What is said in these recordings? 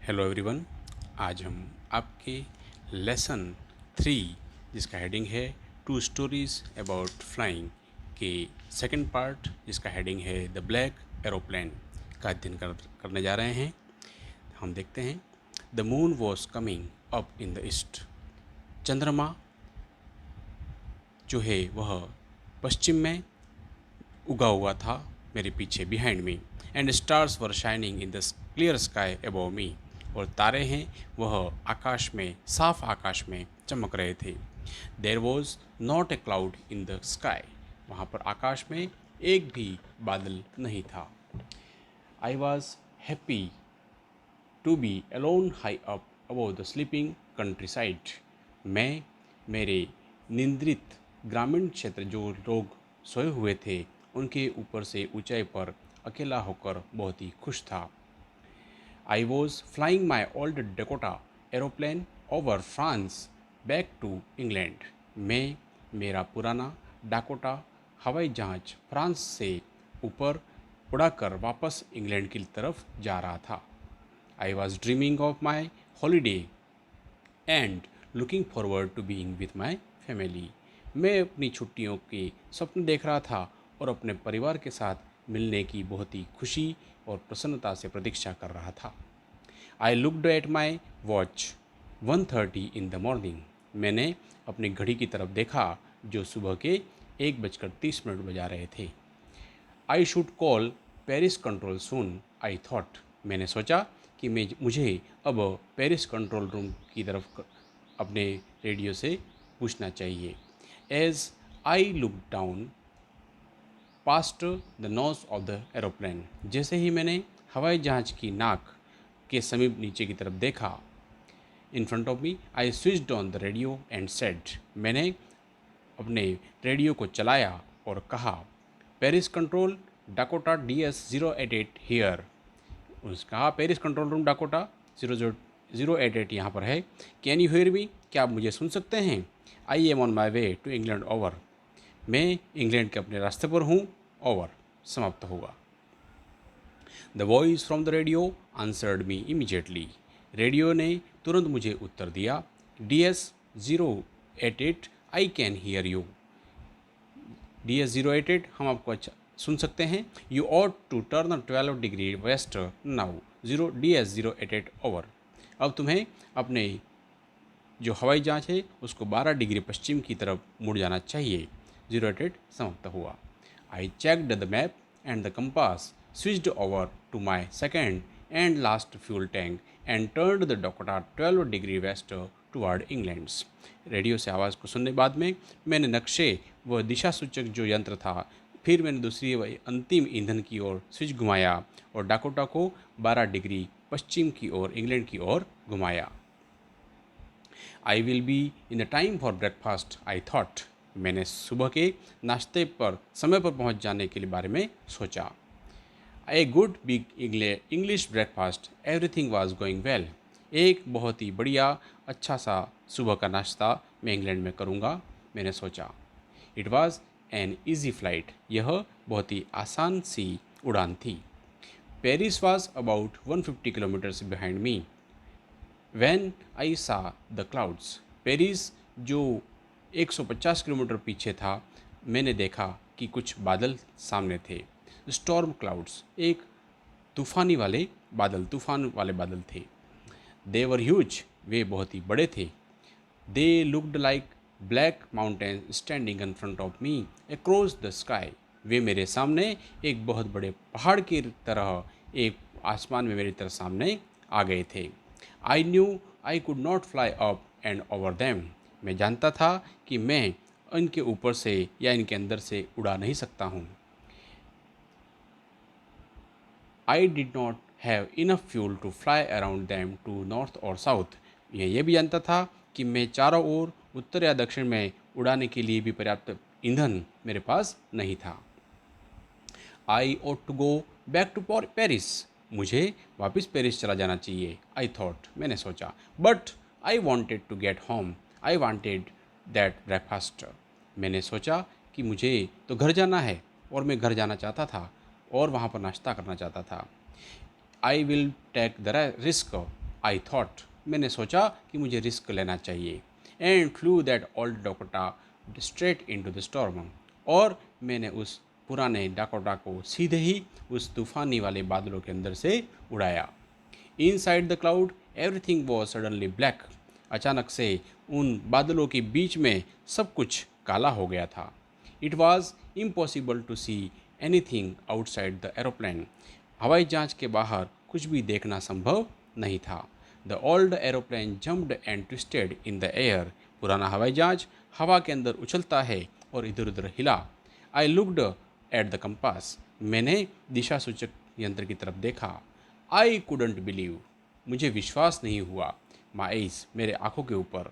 Hello everyone. आज हम आपके लेसन 3 जिसका हेडिंग है टू स्टोरीज अबाउट फ्लाइंग के सेकंड पार्ट जिसका हेडिंग है द ब्लैक एरोप्लेन का अध्ययन करने जा रहे हैं। हम देखते हैं। The moon was coming up in the east. चंद्रमा जो है वह पश्चिम में उगा हुआ था मेरे पीछे, behind me. And stars were shining in the clear sky above मी। और तारे हैं वह आकाश में, साफ आकाश में चमक रहे थे। There was not a cloud in the sky. वहाँ पर आकाश में एक भी बादल नहीं था। I was happy to be alone high up above the sleeping countryside. मैं मेरे निंद्रित ग्रामीण क्षेत्र जो लोग सोए हुए थे उनके ऊपर से ऊंचाई पर अकेला होकर बहुत ही खुश था। I was flying my old Dakota aeroplane over France back to England. मैं मेरा पुराना डाकोटा हवाई जहाज फ्रांस से ऊपर उड़ाकर वापस इंग्लैंड की तरफ जा रहा था। I was dreaming of my holiday and looking forward to being with my family. मैं अपनी छुट्टियों के स्वप्न देख रहा था और अपने परिवार के साथ मिलने की बहुत ही खुशी और प्रसन्नता से प्रतीक्षा कर रहा था। I looked at my watch 1:30 in the morning. मैंने अपनी घड़ी की तरफ देखा जो सुबह के 1:30 बजा रहे थे। I should call Paris control soon I thought. मैंने सोचा कि मुझे अब पेरिस कंट्रोल रूम की तरफ अपने रेडियो से पूछना चाहिए। As I look down past the nose of the aeroplane. जैसे ही मैंने हवाई जहाज़ की नाक के समीप नीचे की तरफ देखा, इन front of me I switched on the radio and said. मैंने अपने रेडियो को चलाया और कहा, Paris control Dakota DS 088 here. उसने कहा, पेरिस कंट्रोल रूम डाकोटा 088 यहाँ पर है। Can you hear me? क्या आप मुझे सुन सकते हैं? I am on my way to England over. मैं इंग्लैंड के अपने रास्ते पर हूँ। ओवर समाप्त हुआ। The voice from the radio answered me immediately. Radio ने तुरंत मुझे उत्तर दिया, DS 088 I can hear you. DS 088 हम आपको अच्छा सुन सकते हैं। You ought to turn 12 degree west now. DS 088 over. अब तुम्हें अपने जो हवाई जहाज है उसको 12 डिग्री पश्चिम की तरफ मुड़ जाना चाहिए। 088 समाप्त हुआ। I checked the map and the compass, switched over to my second and last fuel tank and turned the Dakota 12 degree west toward England's. Radio से आवाज़ को सुनने बाद में मैंने नक्शे व दिशा सूचक जो यंत्र था, फिर मैंने दूसरी अंतिम ईंधन की ओर स्विच घुमाया और डाकोटा को 12 डिग्री पश्चिम की ओर इंग्लैंड की ओर घुमाया। I will be in the time for breakfast I thought. मैंने सुबह के नाश्ते पर समय पर पहुंच जाने के लिए बारे में सोचा। A good big English breakfast, everything was going well. एक बहुत ही बढ़िया अच्छा सा सुबह का नाश्ता मैं इंग्लैंड में करूँगा, मैंने सोचा। It was an easy flight. यह बहुत ही आसान सी उड़ान थी। Paris was about 150 kilometres behind me when I सा द क्लाउड्स। पेरिस जो 150 किलोमीटर पीछे था, मैंने देखा कि कुछ बादल सामने थे। स्टॉर्म क्लाउड्स, एक तूफान वाले बादल थे। दे वर ह्यूज, वे बहुत ही बड़े थे। They looked like black mountain standing in front of me across the sky. वे मेरे सामने एक बहुत बड़े पहाड़ की तरह एक आसमान में मेरी तरह सामने आ गए थे। I knew I could not fly up and over them. मैं जानता था कि मैं इनके ऊपर से या इनके अंदर से उड़ा नहीं सकता हूँ। I did not have enough fuel to fly around them to north और साउथ। मैं ये भी जानता था कि मैं चारों ओर उत्तर या दक्षिण में उड़ाने के लिए भी पर्याप्त ईंधन मेरे पास नहीं था। I ought to go back to Paris. मुझे वापस पेरिस चला जाना चाहिए। आई थॉट, मैंने सोचा। But I wanted to get home. I wanted that breakfast. मैंने सोचा कि मुझे तो घर जाना है और मैं घर जाना चाहता था और वहाँ पर नाश्ता करना चाहता था। I will take the risk I thought, मैंने सोचा कि मुझे रिस्क लेना चाहिए, and flew that old Dakota straight into the storm, और मैंने उस पुराने डाकोटा को सीधे ही उस तूफानी वाले बादलों के अंदर से उड़ाया। Inside the cloud everything was suddenly black. अचानक से उन बादलों के बीच में सब कुछ काला हो गया था। It was impossible to see anything outside the aeroplane. हवाई जहाज के बाहर कुछ भी देखना संभव नहीं था। The old aeroplane jumped and twisted in the air. पुराना हवाई जहाज हवा के अंदर उछलता है और इधर उधर हिला। I looked at the compass. मैंने दिशा सूचक यंत्र की तरफ देखा। आई कुडंट बिलीव, मुझे विश्वास नहीं हुआ। माई आइज, मेरे आंखों के ऊपर।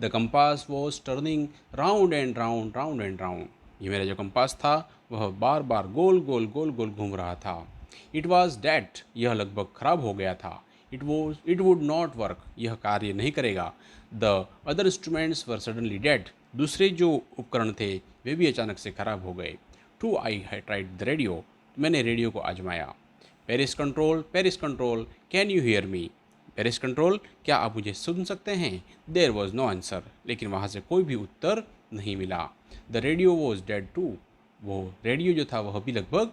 The compass was turning round and round, round and round. ये मेरा जो कंपास था वह बार बार गोल गोल गोल गोल घूम रहा था। इट वॉज डैट, यह लगभग खराब हो गया था। इट वुड नॉट वर्क, यह कार्य नहीं करेगा। The other instruments were suddenly dead, दूसरे जो उपकरण थे वे भी अचानक से खराब हो गए। टू आई है ट्राइड द रेडियो, मैंने रेडियो को आजमाया। Paris control, can you hear me? Paris control, क्या आप मुझे सुन सकते हैं? देयर वॉज नो आंसर, लेकिन वहाँ से कोई भी उत्तर नहीं मिला। The radio was dead too, वो रेडियो जो था वह भी लगभग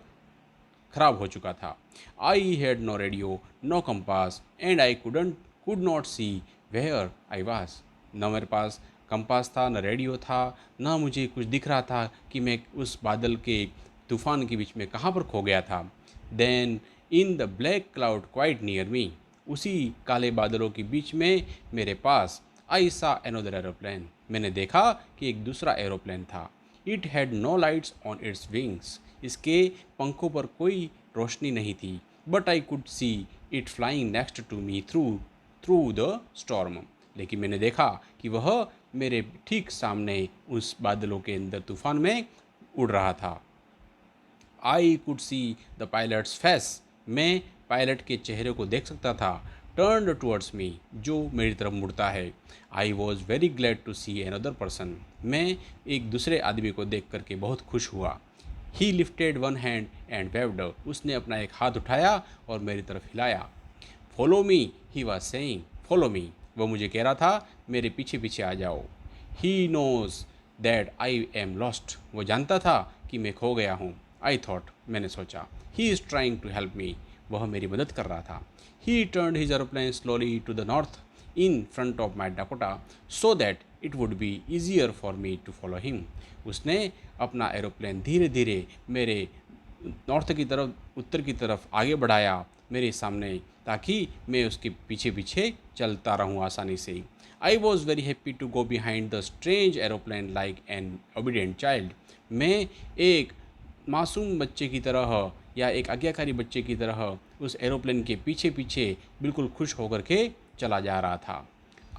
खराब हो चुका था। I had no radio, no compass, and I could not see where I was. न मेरे पास कंपास था, न रेडियो था, न मुझे कुछ दिख रहा था कि मैं उस बादल के तूफान के बीच में कहाँ पर खो गया था। Then in the black cloud quite near me, उसी काले बादलों के बीच में मेरे पास, आई सा अनदर एरोप्लेन, मैंने देखा कि एक दूसरा एरोप्लेन था। It had no lights on its wings, इसके पंखों पर कोई रोशनी नहीं थी। But I could see it flying next to me through through the storm, लेकिन मैंने देखा कि वह मेरे ठीक सामने उस बादलों के अंदर तूफान में उड़ रहा था। आई could see the pilots face, मैं पायलट के चेहरे को देख सकता था। टर्न टूवर्ड्स मी, जो मेरी तरफ मुड़ता है। I was very glad to see another person, मैं एक दूसरे आदमी को देख करके बहुत खुश हुआ। ही lifted one hand and waived, उसने अपना एक हाथ उठाया और मेरी तरफ हिलाया। Follow me, he was saying, follow me, वह मुझे कह रहा था मेरे पीछे पीछे आ जाओ। He knows that I am lost, वो जानता था कि मैं खो गया हूँ। आई थॉट, मैंने सोचा, he is trying to help me, वह मेरी मदद कर रहा था। He turned his aeroplane slowly to the north in front of my Dakota so that it would be easier for me to follow him. उसने अपना एरोप्लेन धीरे धीरे मेरे नॉर्थ की तरफ, उत्तर की तरफ आगे बढ़ाया मेरे सामने, ताकि मैं उसके पीछे पीछे चलता रहूं आसानी से। I was very happy to go behind the strange aeroplane like an obedient child, मैं एक मासूम बच्चे की तरह या एक आज्ञाकारी बच्चे की तरह उस एरोप्लेन के पीछे पीछे बिल्कुल खुश होकर के चला जा रहा था।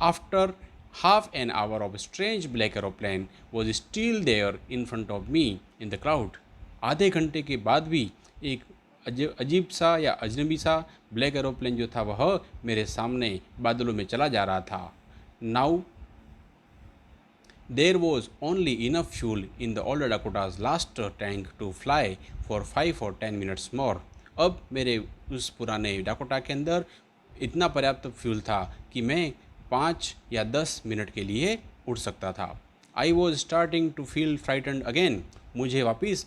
After half an hour of strange black aeroplane was still there in front of me in the crowd, आधे घंटे के बाद भी एक अजीब सा या अजनबी सा ब्लैक एरोप्लेन जो था वह मेरे सामने बादलों में चला जा रहा था। Now there was only enough fuel in the older Dakota's last tank to fly for 5 or 10 minutes more. अब मेरे उस पुराने डाकोटा के अंदर इतना पर्याप्त फ्यूल था कि मैं 5 या 10 मिनट के लिए उड़ सकता था। I was starting to feel frightened again, मुझे वापस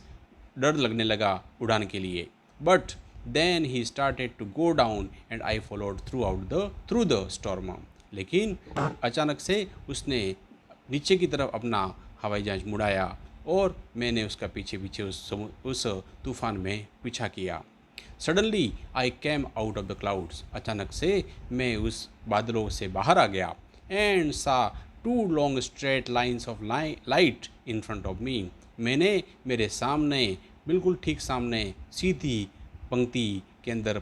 डर लगने लगा उड़ान के लिए। But then he started to go down and I followed through the storm, लेकिन अचानक से उसने नीचे की तरफ अपना हवाई जहाज मुड़ाया और मैंने उसका पीछे पीछे उस तूफान में पीछा किया। Suddenly I came out of the clouds, अचानक से मैं उस बादलों से बाहर आ गया। And saw two long straight lines of light in front of me, मैंने मेरे सामने, बिल्कुल ठीक सामने सीधी पंक्ति के अंदर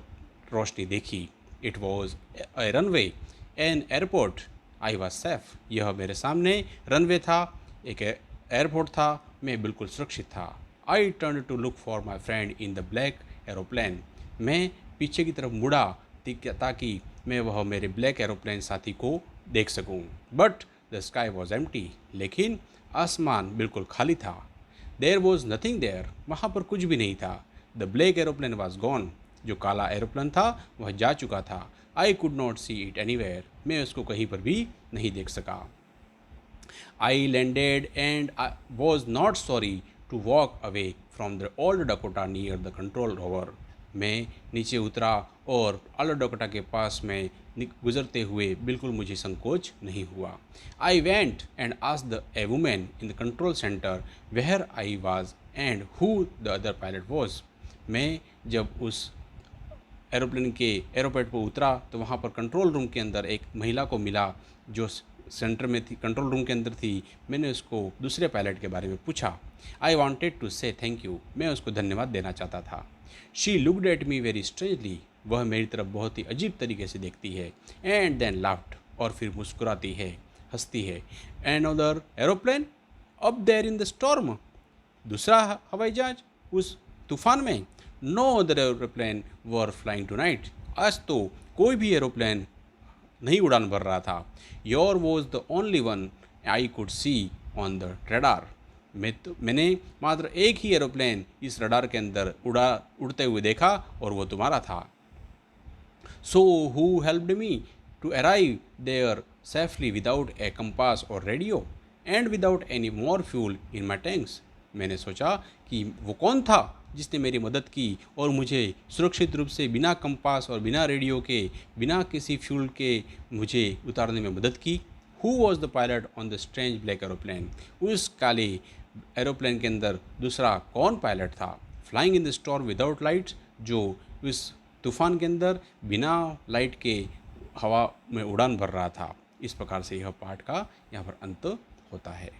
रोशनी देखी। It was a runway, an airport, I was safe, यह मेरे सामने रनवे था, एक एयरपोर्ट था, मैं बिल्कुल सुरक्षित था। I turn to look for my friend in the black aeroplane, मैं पीछे की तरफ मुड़ा ताकि मैं वह मेरे ब्लैक एरोप्लेन साथी को देख सकूं। But the sky was empty, लेकिन आसमान बिल्कुल खाली था। देयर वॉज नथिंग देयर, वहाँ पर कुछ भी नहीं था। The black aeroplane was gone, जो काला एरोप्लेन था वह जा चुका था। आई could not see it anywhere, मैं उसको कहीं पर भी नहीं देख सका। I landed and I was not sorry to walk away from the old Dakota near the control tower. मैं नीचे उतरा और ओल्ड डकोटा के पास में गुजरते हुए बिल्कुल मुझे संकोच नहीं हुआ। I went and asked a women in the control centre where I was and who the other pilot was. मैं जब उस एरोप्लेन पर उतरा तो वहाँ पर कंट्रोल रूम के अंदर एक महिला को मिला जो सेंटर में थी, कंट्रोल रूम के अंदर थी। मैंने उसको दूसरे पायलट के बारे में पूछा। आई वॉन्टेड टू से थैंक यू, मैं उसको धन्यवाद देना चाहता था। She looked at me very strangely, वह मेरी तरफ बहुत ही अजीब तरीके से देखती है। एंड देन लाफ्ड, और फिर मुस्कुराती है, हंसती है। And other aeroplane up there in the storm, दूसरा हवाई जहाज उस तूफान में। No other aeroplane were flying tonight, आज तो कोई भी एरोप्लेन नहीं उड़ान भर रहा था। Your was the only one I could C on the radar, मैंने मात्र एक ही एरोप्लेन इस रडार के अंदर उड़ते हुए देखा और वो तुम्हारा था। So who helped me to arrive there safely without a compass और radio and without any more fuel in my tanks. मैंने सोचा कि वो कौन था जिसने मेरी मदद की और मुझे सुरक्षित रूप से बिना कंपास और बिना रेडियो के, बिना किसी फ्यूल के मुझे उतारने में मदद की। Who was the pilot on the strange black aeroplane, उस काले एरोप्लेन के अंदर दूसरा कौन पायलट था। Flying in the storm without lights, जो उस तूफान के अंदर बिना लाइट के हवा में उड़ान भर रहा था। इस प्रकार से यह पाठ का यहाँ पर अंत होता है।